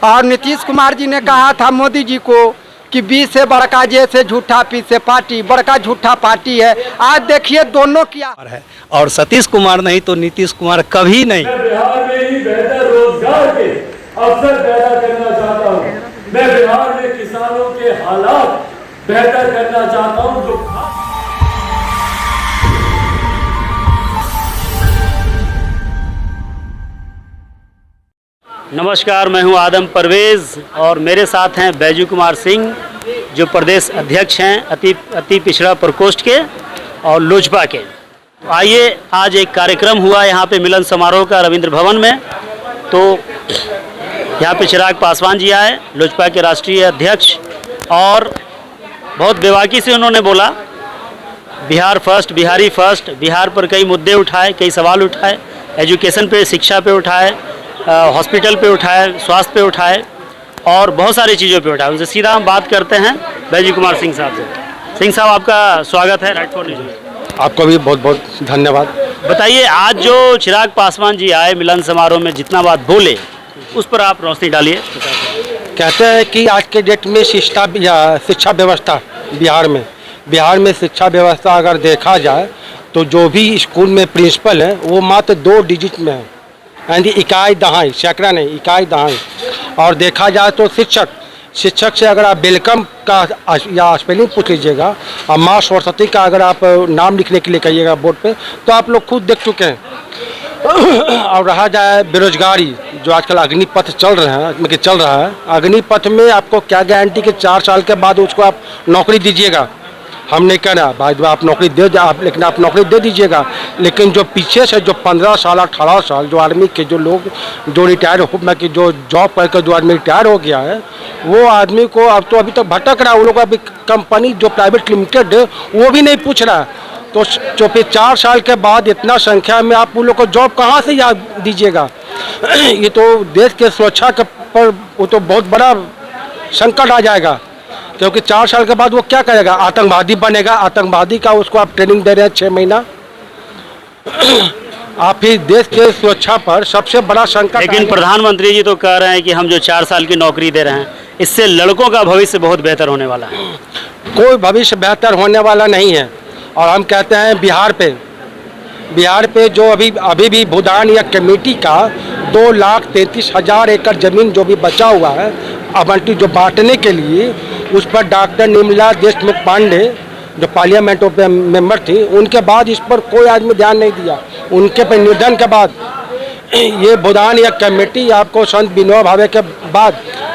और नीतीश कुमार जी ने कहा था मोदी जी को कि 20 से बड़का जैसे झूठा पी से पार्टी, बड़का झूठा पार्टी है। आज देखिए दोनों क्या है। और सतीश कुमार नहीं तो नीतीश कुमार कभी नहीं। मैं बिहार में ही बेहतर रोजगार के अवसर पैदा करना चाहता हूँ। मैं बिहार में किसानों के हालात बेहतर करना चाहता हूँ। जो नमस्कार, मैं हूं आदम परवेज़ और मेरे साथ हैं बैजू कुमार सिंह जो प्रदेश अध्यक्ष हैं अति पिछड़ा प्रकोष्ठ के और लोजपा के। तो आइए, आज एक कार्यक्रम हुआ यहाँ पे मिलन समारोह का रविंद्र भवन में। तो यहाँ पे चिराग पासवान जी आए, लोजपा के राष्ट्रीय अध्यक्ष, और बहुत बेबाकी से उन्होंने बोला बिहार फर्स्ट, बिहारी फर्स्ट। बिहार पर कई मुद्दे उठाए, कई सवाल उठाए, एजुकेशन पे, शिक्षा पे उठाए, हॉस्पिटल पे उठाए, स्वास्थ्य पे उठाए और बहुत सारी चीज़ों पे उठाए। उनसे सीधा हम बात करते हैं बैजू कुमार सिंह साहब से। सिंह साहब, आपका स्वागत है राइट फॉर न्यूज़। आपको भी बहुत बहुत धन्यवाद। बताइए, आज जो चिराग पासवान जी आए मिलन समारोह में, जितना बात बोले उस पर आप रोशनी डालिए। कहते हैं कि आज के डेट में शिक्षा व्यवस्था बिहार में शिक्षा व्यवस्था अगर देखा जाए तो जो भी स्कूल में प्रिंसिपल है वो मात्र 2 डिजिट में है, यानी इकाई दहाई, सैकड़ा नहीं, इकाई दहाई। और देखा जाए तो शिक्षक से अगर आप वेलकम का या स्पेलिंग पूछ लीजिएगा और माँ सरस्वती का अगर आप नाम लिखने के लिए कहिएगा बोर्ड पे, तो आप लोग खुद देख चुके हैं। और रहा जाए बेरोजगारी, जो आजकल अग्निपथ चल रहा है, अग्निपथ में आपको क्या गारंटी कि 4 साल के बाद उसको आप नौकरी दीजिएगा। हम नहीं कह रहे भाई आप नौकरी लेकिन आप नौकरी दे दीजिएगा। लेकिन जो पीछे से जो 15 साल 18 साल जो आर्मी के जो लोग जो रिटायर कि जो जॉब करके जो आदमी रिटायर हो गया है, वो आदमी को अब तो अभी तक भटक रहा है। वो लोग अभी कंपनी जो प्राइवेट लिमिटेड है वो भी नहीं पूछ रहा है। तो जो फिर 4 साल के बाद इतना संख्या में आप उन लोग को जॉब कहाँ से याद दीजिएगा। ये तो देश के सुरक्षा के पर वो तो बहुत बड़ा संकट आ जाएगा, क्योंकि 4 साल के बाद वो क्या करेगा, आतंकवादी बनेगा। आतंकवादी का उसको आप ट्रेनिंग दे रहे हैं 6 महीना। आप ही देश के सुरक्षा पर सबसे बड़ा संकट। लेकिन प्रधानमंत्री जी तो कह रहे हैं कि हम जो 4 साल की नौकरी दे रहे हैं इससे लड़कों का भविष्य बहुत बेहतर होने वाला है। कोई भविष्य बेहतर होने वाला नहीं है। और हम कहते हैं बिहार पे जो अभी भी भूदान या कमेटी का 2,33,000 एकड़ जमीन जो भी बचा हुआ है आवंटित जो बांटने के लिए, उस पर डॉक्टर निर्मला देशमुख पांडे जो पार्लियामेंट मेंबर थी, उनके बाद इस पर कोई आदमी ध्यान नहीं दिया। उनके पर निधन के बाद ये भूदान या कमेटी आपको संत विनोबा भावे के बाद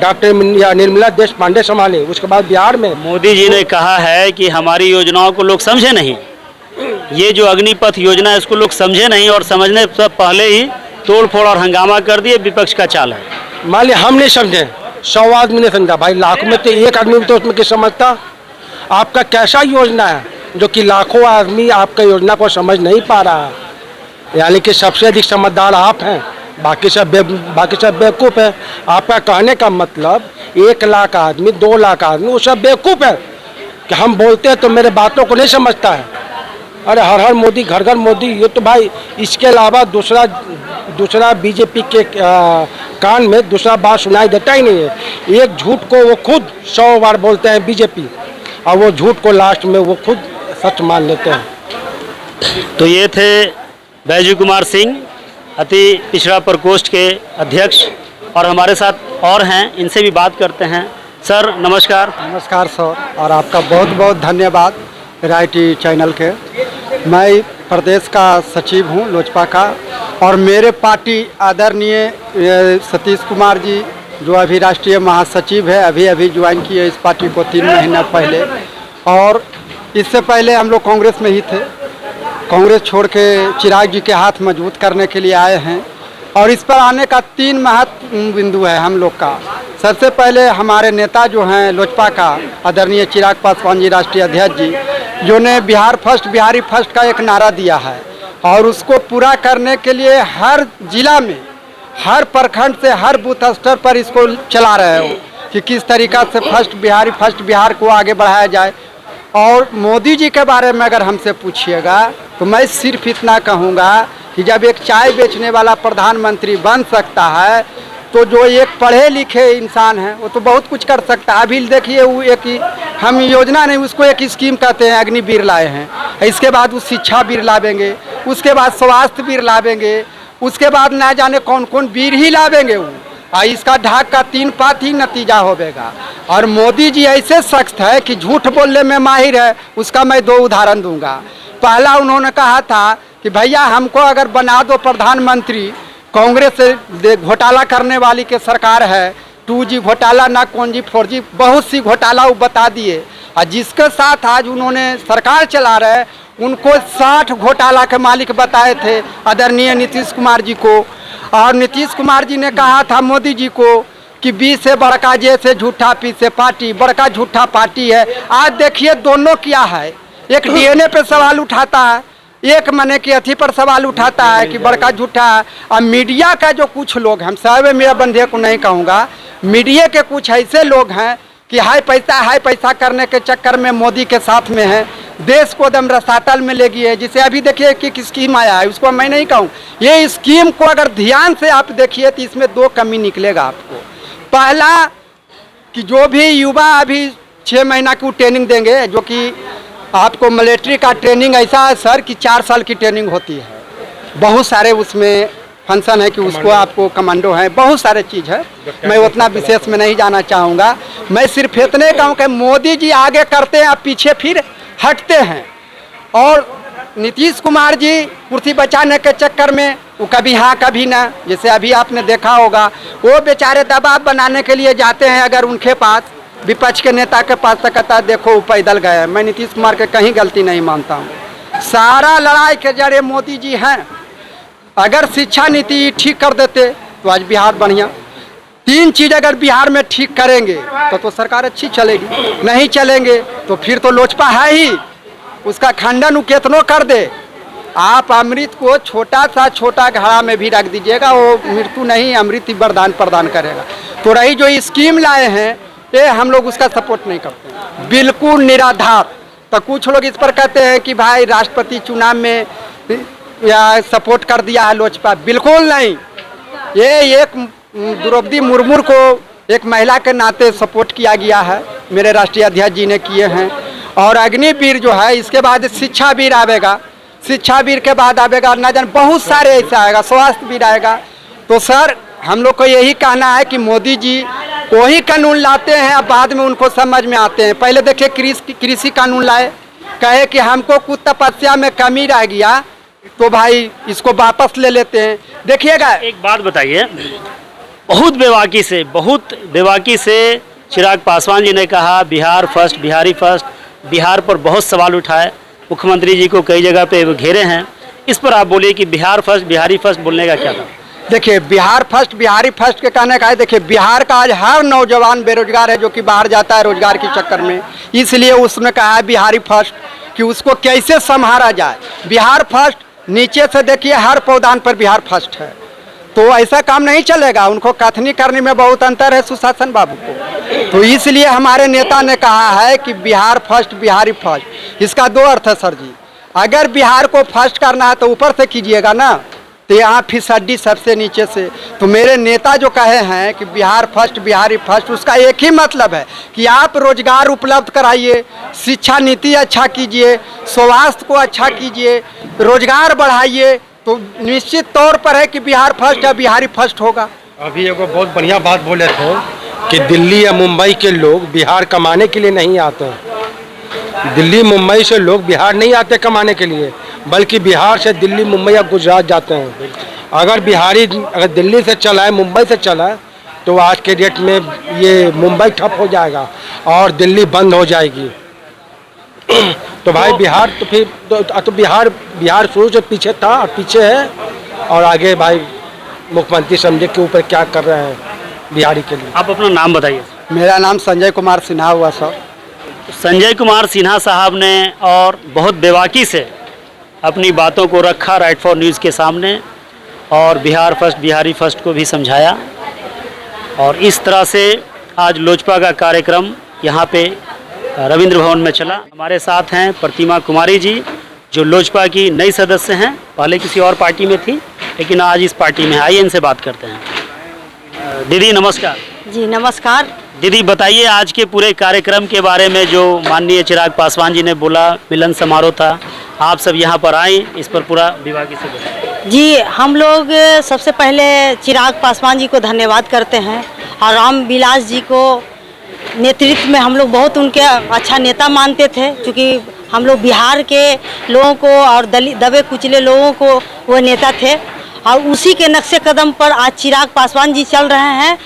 डॉक्टर निर्मला देश पांडे संभाले। उसके बाद बिहार में मोदी जी ने कहा है कि हमारी योजनाओं को लोग समझे नहीं। ये जो अग्निपथ योजना है इसको लोग समझे नहीं और समझने से पहले ही तोड़फोड़ और हंगामा कर दिए। विपक्ष का चाल है। मान लिया हम नहीं समझे, 100 आदमी ने समझा, भाई लाखों में तो एक आदमी तो उसमें क्या समझता। आपका कैसा योजना है जो कि लाखों आदमी आपका योजना को समझ नहीं पा रहा है। यानी कि सबसे अधिक समझदार आप हैं, बाकी सब बेवकूफ़ है। आपका कहने का मतलब 1 लाख आदमी, 2 लाख आदमी वो सब बेवकूफ़ है कि हम बोलते हैं तो मेरे बातों को नहीं समझता है। अरे हर हर मोदी, घर घर मोदी, ये तो भाई इसके अलावा दूसरा बीजेपी के कान में दूसरा बात सुनाई देता ही नहीं है। एक झूठ को वो खुद 100 बार बोलते हैं बीजेपी, और वो झूठ को लास्ट में वो खुद सच मान लेते हैं। तो ये थे बैजू कुमार सिंह, अति पिछड़ा प्रकोष्ठ के अध्यक्ष, और हमारे साथ और हैं, इनसे भी बात करते हैं। सर नमस्कार। नमस्कार सर, और आपका बहुत बहुत धन्यवाद वैरायटी चैनल के। मैं प्रदेश का सचिव हूँ लोजपा का, और मेरे पार्टी आदरणीय सतीश कुमार जी जो अभी राष्ट्रीय महासचिव है, अभी ज्वाइन किए इस पार्टी को 3 महीना पहले। और इससे पहले हम लोग कांग्रेस में ही थे। कांग्रेस छोड़ के चिराग जी के हाथ मजबूत करने के लिए आए हैं। और इस पर आने का 3 महत्व बिंदु है हम लोग का। सबसे पहले हमारे नेता जो हैं लोजपा का आदरणीय चिराग पासवान जी राष्ट्रीय अध्यक्ष जी, जो ने बिहार फर्स्ट, बिहारी फर्स्ट का एक नारा दिया है, और उसको पूरा करने के लिए हर जिला में, हर प्रखंड से, हर बूथ स्तर पर इसको चला रहे हो कि किस तरीक़ा से फर्स्ट बिहार को आगे बढ़ाया जाए। और मोदी जी के बारे में अगर हमसे पूछिएगा तो मैं सिर्फ इतना कहूँगा कि जब एक चाय बेचने वाला प्रधानमंत्री बन सकता है तो जो एक पढ़े लिखे इंसान है वो तो बहुत कुछ कर सकता है। अभी देखिए वो एक हम योजना नहीं, उसको एक स्कीम कहते हैं, अग्निवीर लाए हैं। इसके बाद वो शिक्षा वीर लावेंगे, उसके बाद स्वास्थ्य वीर लावेंगे, उसके बाद ना जाने कौन कौन वीर ही लावेंगे वो। इसका ढाक का 3 पात ही नतीजा होगा। और मोदी जी ऐसे सख्त है कि झूठ बोलने में माहिर है। उसका मैं 2 उदाहरण दूंगा। पहला उन्होंने कहा था कि भैया हमको अगर बना दो प्रधानमंत्री, कांग्रेस से घोटाला करने वाली के सरकार है, 2G घोटाला ना कौन जी 4G बहुत सी घोटाला वो बता दिए। और जिसके साथ आज उन्होंने सरकार चला रहे उनको 60 घोटाला के मालिक बताए थे आदरणीय नीतीश कुमार जी को। और नीतीश कुमार जी ने कहा था मोदी जी को कि 20 से बड़का जैसे झूठा पीछे पार्टी, बड़का झूठा पार्टी है। आज देखिए दोनों क्या है, एक DNA पे सवाल उठाता है, एक मने की अथी पर सवाल उठाता है कि बड़का झूठा है। और मीडिया का जो कुछ लोग हैं, सब मेरा बंधे को नहीं कहूँगा, मीडिया के कुछ ऐसे लोग हैं कि हाई पैसा करने के चक्कर में मोदी के साथ में है, देश को दम रसातल में ले गई है। जिसे अभी देखिए कि स्कीम आया है, उसको मैं नहीं कहूँ। ये स्कीम को अगर ध्यान से आप देखिए तो इसमें 2 कमी निकलेगा आपको। पहला कि जो भी युवा अभी 6 महीना की ट्रेनिंग देंगे, जो कि आपको मिलिट्री का ट्रेनिंग ऐसा है सर कि 4 साल की ट्रेनिंग होती है। बहुत सारे उसमें फंक्शन है कि उसको आपको कमांडो है, बहुत सारे चीज़ है। मैं उतना विशेष में नहीं जाना चाहूँगा। मैं सिर्फ इतने कहूँ कि मोदी जी आगे करते हैं, पीछे फिर हटते हैं। और नीतीश कुमार जी कुर्सी बचाने के चक्कर में वो कभी हाँ कभी ना, जैसे अभी आपने देखा होगा, वो बेचारे दबाव बनाने के लिए जाते हैं अगर उनके पास, विपक्ष के नेता के पास, तो कहता है देखो वो पैदल गए। मैं नीतीश कुमार के कहीं गलती नहीं मानता हूँ। सारा लड़ाई के जरिए मोदी जी हैं। अगर शिक्षा नीति ठीक कर देते तो आज बिहार बढ़िया। 3 चीज़ अगर बिहार में ठीक करेंगे तो सरकार अच्छी चलेगी। नहीं चलेंगे तो फिर तो लोजपा है ही, उसका खंडन केतनो कर दे। आप अमृत को छोटा घड़ा में भी रख दीजिएगा, वो मृत्यु नहीं अमृत ही वरदान प्रदान करेगा। तो रही जो स्कीम लाए हैं ये हम लोग उसका सपोर्ट नहीं करते, बिल्कुल निराधार। तो कुछ लोग इस पर कहते हैं कि भाई राष्ट्रपति चुनाव में या सपोर्ट कर दिया है लोजपा, बिल्कुल नहीं। ये एक द्रौपदी मुर्मू को एक महिला के नाते सपोर्ट किया गया है, मेरे राष्ट्रीय अध्यक्ष जी ने किए हैं। और अग्निवीर जो है, इसके बाद शिक्षा वीर आएगा, शिक्षा वीर के बाद आएगा ना जान बहुत सारे ऐसा आएगा, स्वास्थ्य वीर आएगा। तो सर हम लोग को यही कहना है कि मोदी जी वही कानून लाते हैं, अब बाद में उनको समझ में आते हैं। पहले देखिए कृषि कानून लाए, कहे कि हमको कुछ तपस्या में कमी रह गया तो भाई इसको वापस ले लेते हैं। देखिएगा एक बात बताइए, बहुत बेबाकी से चिराग पासवान जी ने कहा बिहार फर्स्ट, बिहारी फर्स्ट, बिहार पर बहुत सवाल उठाए, मुख्यमंत्री जी को कई जगह पे वो घेरे हैं। इस पर आप बोलिए कि बिहार फर्स्ट, बिहारी फर्स्ट बोलने का क्या था? देखिए बिहार फर्स्ट, बिहारी फर्स्ट के कहने का है, देखिए बिहार का आज हर नौजवान बेरोजगार है जो कि बाहर जाता है रोजगार के चक्कर में, इसलिए उसने कहा है बिहारी फर्स्ट कि उसको कैसे संभाला जाए। बिहार फर्स्ट नीचे से देखिए हर पौधान पर बिहार फर्स्ट है, तो ऐसा काम नहीं चलेगा। उनको कथनी करने में बहुत अंतर है सुशासन बाबू को। तो इसलिए हमारे नेता ने कहा है कि बिहार फर्स्ट, बिहारी फर्स्ट। इसका 2 अर्थ है सर जी। अगर बिहार को फर्स्ट करना है तो ऊपर से कीजिएगा ना, तो यहाँ फिसड्डी सबसे नीचे से। तो मेरे नेता जो कहे हैं कि बिहार फर्स्ट, बिहारी फर्स्ट, उसका एक ही मतलब है कि आप रोजगार उपलब्ध कराइए, शिक्षा नीति अच्छा कीजिए, स्वास्थ्य को अच्छा कीजिए, रोजगार बढ़ाइए, तो निश्चित तौर पर है कि बिहार फर्स्ट या बिहारी फर्स्ट होगा। अभी एगो बहुत बढ़िया बात बोले थे कि दिल्ली या मुंबई के लोग बिहार कमाने के लिए नहीं आते हैं। दिल्ली मुंबई से लोग बिहार नहीं आते कमाने के लिए, बल्कि बिहार से दिल्ली, मुंबई या गुजरात जाते हैं। अगर दिल्ली से चला है, मुंबई से चला है, तो आज के डेट में ये मुंबई ठप हो जाएगा और दिल्ली बंद हो जाएगी। तो भाई बिहार तो फिर बिहार शुरू से पीछे था और पीछे है, और आगे भाई मुख्यमंत्री समझे के ऊपर क्या कर रहे हैं बिहारी के लिए। आप अपना नाम बताइए। मेरा नाम संजय कुमार सिन्हा हुआ सर। संजय कुमार सिन्हा साहब ने और बहुत बेबाकी से अपनी बातों को रखा राइट फॉर न्यूज़ के सामने, और बिहार फर्स्ट, बिहारी फर्स्ट को भी समझाया। और इस तरह से आज लोजपा का कार्यक्रम यहाँ पे रविंद्र भवन में चला। हमारे साथ हैं प्रतिमा कुमारी जी, जो लोजपा की नई सदस्य हैं, पहले किसी और पार्टी में थी लेकिन आज इस पार्टी में। आइए इनसे बात करते हैं। दीदी नमस्कार। जी नमस्कार। दीदी बताइए आज के पूरे कार्यक्रम के बारे में, जो माननीय चिराग पासवान जी ने बोला, मिलन समारोह था, आप सब यहाँ पर आए, इस पर पूरा विभाग से बताइए। जी हम लोग सबसे पहले चिराग पासवान जी को धन्यवाद करते हैं और राम विलास जी को नेतृत्व में हम लोग बहुत उनके अच्छा नेता मानते थे, क्योंकि हम लोग बिहार के लोगों को और दबे कुचले लोगों को वो नेता थे, और उसी के नक्शे कदम पर आज चिराग पासवान जी चल रहे हैं।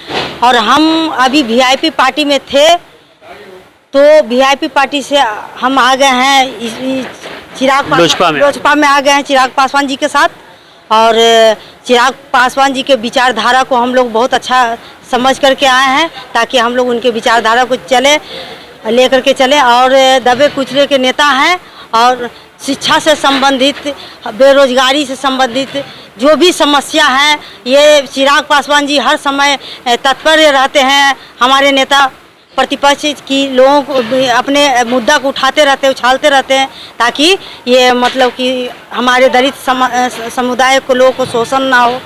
और हम अभी वीआईपी पार्टी में थे, तो वीआईपी पार्टी से हम आ गए हैं लोजपा में आ गए हैं चिराग पासवान जी के साथ। और चिराग पासवान जी के विचारधारा को हम लोग बहुत अच्छा समझ करके आए हैं, ताकि हम लोग उनके विचारधारा को लेकर के चले। और दबे कुचले के नेता हैं, और शिक्षा से संबंधित, बेरोजगारी से संबंधित जो भी समस्या है, ये चिराग पासवान जी हर समय तत्पर रहते हैं। हमारे नेता प्रतिपक्ष की लोगों को अपने मुद्दा को उठाते रहते हैं, उछालते रहते हैं, ताकि ये मतलब कि हमारे दलित समुदाय को, लोगों को शोषण ना हो।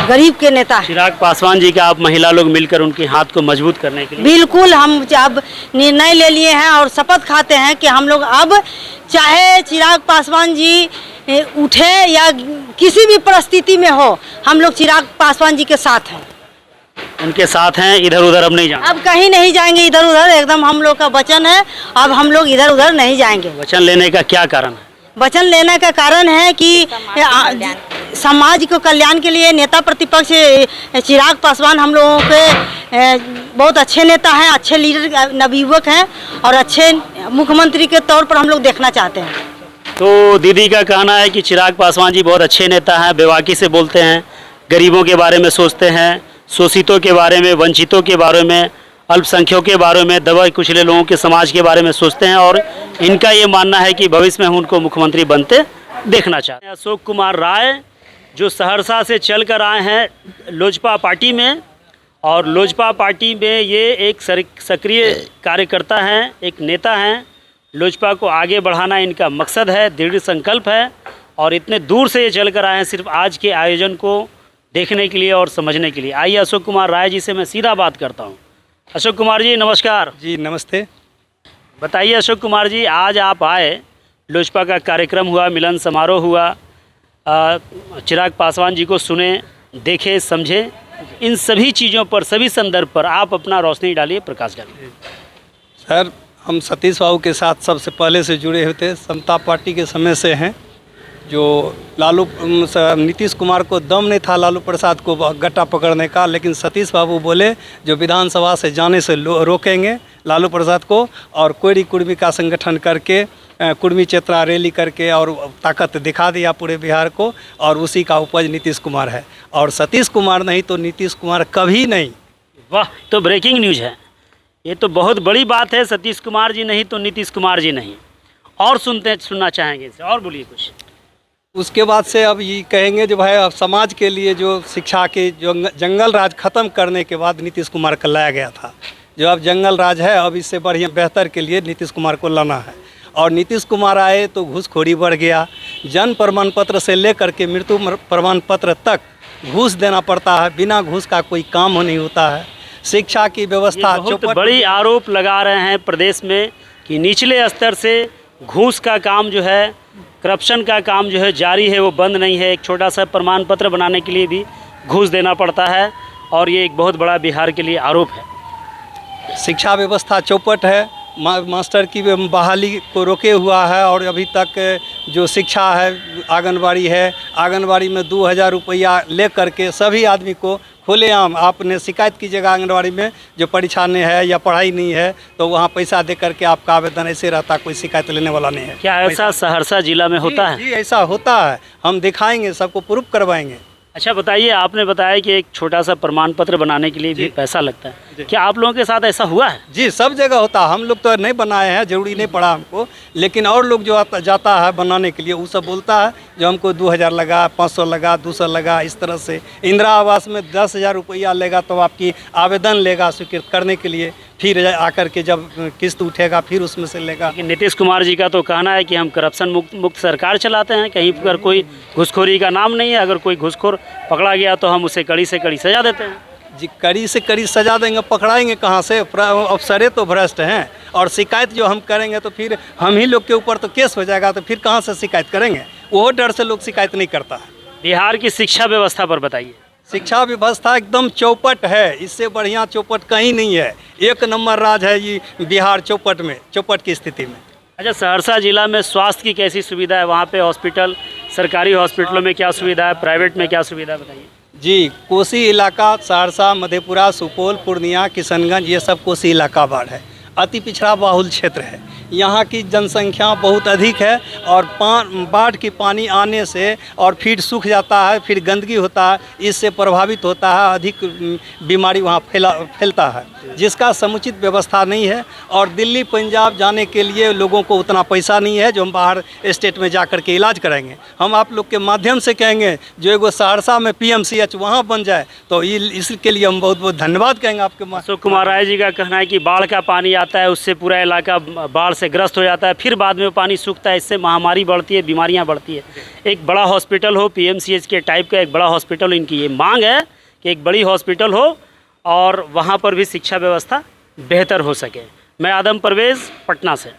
गरीब के नेता चिराग पासवान जी का आप महिला लोग मिलकर उनके हाथ को मजबूत करने के लिए बिल्कुल हम अब निर्णय ले लिए हैं और शपथ खाते हैं कि हम लोग अब चाहे चिराग पासवान जी उठे या किसी भी परिस्थिति में हो, हम लोग चिराग पासवान जी के साथ हैं, उनके साथ हैं। इधर उधर अब नहीं जाएंगे, अब कहीं नहीं जाएंगे इधर उधर, एकदम हम लोग का वचन है, अब हम लोग इधर उधर नहीं जाएंगे। वचन लेने का क्या कारण है? वचन लेने का कारण है कि समाज को कल्याण के लिए नेता प्रतिपक्ष चिराग पासवान हम लोगों के बहुत अच्छे नेता हैं, अच्छे लीडर, नवयुवक हैं, और अच्छे मुख्यमंत्री के तौर पर हम लोग देखना चाहते हैं। तो दीदी का कहना है कि चिराग पासवान जी बहुत अच्छे नेता हैं, बेबाकी से बोलते हैं, गरीबों के बारे में सोचते हैं, शोषितों के बारे में, वंचितों के बारे में, अल्पसंख्यकों के बारे में, दबे कुचले लोगों के समाज के बारे में सोचते हैं, और इनका ये मानना है कि भविष्य में उनको मुख्यमंत्री बनते देखना चाहते हैं। अशोक कुमार राय जो सहरसा से चल कर आए हैं लोजपा पार्टी में, और लोजपा पार्टी में ये एक सक्रिय कार्यकर्ता हैं, एक नेता हैं। लोजपा को आगे बढ़ाना इनका मकसद है, दृढ़ संकल्प है, और इतने दूर से ये चल कर आए हैं सिर्फ आज के आयोजन को देखने के लिए और समझने के लिए। आइए अशोक कुमार राय जी से मैं सीधा बात करता हूँ। अशोक कुमार जी नमस्कार। जी नमस्ते। बताइए अशोक कुमार जी, आज आप आए, लोजपा का कार्यक्रम हुआ, मिलन समारोह हुआ, चिराग पासवान जी को सुने, देखे, समझे, इन सभी चीज़ों पर, सभी संदर्भ पर आप अपना रोशनी डालिए, प्रकाश डालिए। सर, हम सतीश बाबू के साथ सबसे पहले से जुड़े हुए थे, समता पार्टी के समय से हैं। जो नीतीश कुमार को दम नहीं था लालू प्रसाद को गट्टा पकड़ने का, लेकिन सतीश बाबू बोले जो विधानसभा से जाने से रोकेंगे लालू प्रसाद को, और कोयरी कुर्मी का संगठन करके कुर्मी चेतना रैली करके और ताकत दिखा दिया पूरे बिहार को, और उसी का उपज नीतीश कुमार है। और सतीश कुमार नहीं तो नीतीश कुमार कभी नहीं। वाह, तो ब्रेकिंग न्यूज़ है, ये तो बहुत बड़ी बात है। सतीश कुमार जी नहीं तो नीतीश कुमार जी नहीं। और सुनना चाहेंगे इसे, और बोलिए कुछ। उसके बाद से अब ये कहेंगे जो भाई अब समाज के लिए जो शिक्षा के जो जंगल राज ख़त्म करने के बाद नीतीश कुमार को लाया गया था, जो अब जंगल राज है, अब इससे बढ़िया बेहतर के लिए नीतीश कुमार को लाना है। और नीतीश कुमार आए तो घूसखोरी बढ़ गया, जन्म प्रमाण पत्र से लेकर के मृत्यु प्रमाण पत्र तक घूस देना पड़ता है, बिना घूस का कोई काम नहीं होता है। शिक्षा की व्यवस्था बहुत बड़ी आरोप लगा रहे हैं प्रदेश में कि निचले स्तर से घूस का काम जो है, करप्शन का काम जो है जारी है, वो बंद नहीं है। एक छोटा सा प्रमाण पत्र बनाने के लिए भी घूस देना पड़ता है, और ये एक बहुत बड़ा बिहार के लिए आरोप है। शिक्षा व्यवस्था चौपट है, मास्टर की बहाली को रोके हुआ है, और अभी तक जो शिक्षा है, आंगनबाड़ी है, आंगनबाड़ी में 2000 रुपया ले करके सभी आदमी को खुलेआम आपने शिकायत कीजिएगा। आंगनबाड़ी में जो परीक्षा नहीं है या पढ़ाई नहीं है तो वहाँ पैसा दे करके आपका आवेदन ऐसे रहता, कोई शिकायत लेने वाला नहीं है। क्या ऐसा सहरसा जिला में होता है? जी ऐसा होता है, हम दिखाएंगे, सबको प्रूफ करवाएंगे। अच्छा बताइए, आपने बताया कि एक छोटा सा प्रमाण पत्र बनाने के लिए भी पैसा लगता है, क्या आप लोगों के साथ ऐसा हुआ है? जी सब जगह होता है, हम लोग तो नहीं बनाए हैं, जरूरी नहीं पड़ा हमको, लेकिन और लोग जो जाता है बनाने के लिए वो सब बोलता है जो हमको 2000 लगा, 500 लगा, 200 लगा, इस तरह से। इंदिरा आवास में 10,000 रुपया लेगा तो आपकी आवेदन लेगा स्वीकृत करने के लिए, फिर आकर के जब किस्त उठेगा फिर उसमें से लेगा। लेकिन नीतीश कुमार जी का तो कहना है कि हम करप्शन मुक्त सरकार चलाते हैं, कहीं पर कोई घुसखोरी का नाम नहीं है, अगर कोई घुसखोर पकड़ा गया तो हम उसे कड़ी से कड़ी सजा देते हैं। जी कड़ी से कड़ी सजा देंगे, पकड़ाएंगे कहाँ से? अफसरें तो भ्रष्ट हैं, और शिकायत जो हम करेंगे तो फिर हम ही लोग के ऊपर तो केस हो जाएगा, तो फिर कहाँ से शिकायत करेंगे? वो डर से लोग शिकायत नहीं करता है। बिहार की शिक्षा व्यवस्था पर बताइए। शिक्षा व्यवस्था एकदम चौपट है, इससे बढ़िया चौपट कहीं नहीं है। एक नंबर राज है ये बिहार चौपट में, चौपट की स्थिति में। अच्छा, सहरसा जिला में स्वास्थ्य की कैसी सुविधा है? वहाँ पे हॉस्पिटल, सरकारी हॉस्पिटलों में क्या सुविधा है, प्राइवेट में क्या सुविधा है, बताइए। जी कोसी इलाका, सहरसा, मधेपुरा, सुपौल, पूर्णिया, किशनगंज, ये सब कोसी इलाका बाढ़ है। अति पिछड़ा बहुल क्षेत्र है, यहाँ की जनसंख्या बहुत अधिक है, और बाढ़ की पानी आने से और फिर सूख जाता है, फिर गंदगी होता है, इससे प्रभावित होता है, अधिक बीमारी वहाँ फैलता है, जिसका समुचित व्यवस्था नहीं है। और दिल्ली पंजाब जाने के लिए लोगों को उतना पैसा नहीं है जो हम बाहर स्टेट में जा कर के इलाज कराएंगे। हम आप लोग के माध्यम से कहेंगे जो एगो सहरसा में PMCH वहाँ बन जाए, तो इसके लिए हम बहुत बहुत धन्यवाद कहेंगे आपके। अशोक कुमार राय जी का कहना है कि बाढ़ का पानी आता है, उससे पूरा इलाका बाढ़ से ग्रस्त हो जाता है, फिर बाद में पानी सूखता है, इससे महामारी बढ़ती है, बीमारियां बढ़ती है। एक बड़ा हॉस्पिटल हो, PMCH के टाइप का एक बड़ा हॉस्पिटल, इनकी ये मांग है कि एक बड़ी हॉस्पिटल हो और वहाँ पर भी शिक्षा व्यवस्था बेहतर हो सके। मैं आदम परवेज़, पटना से।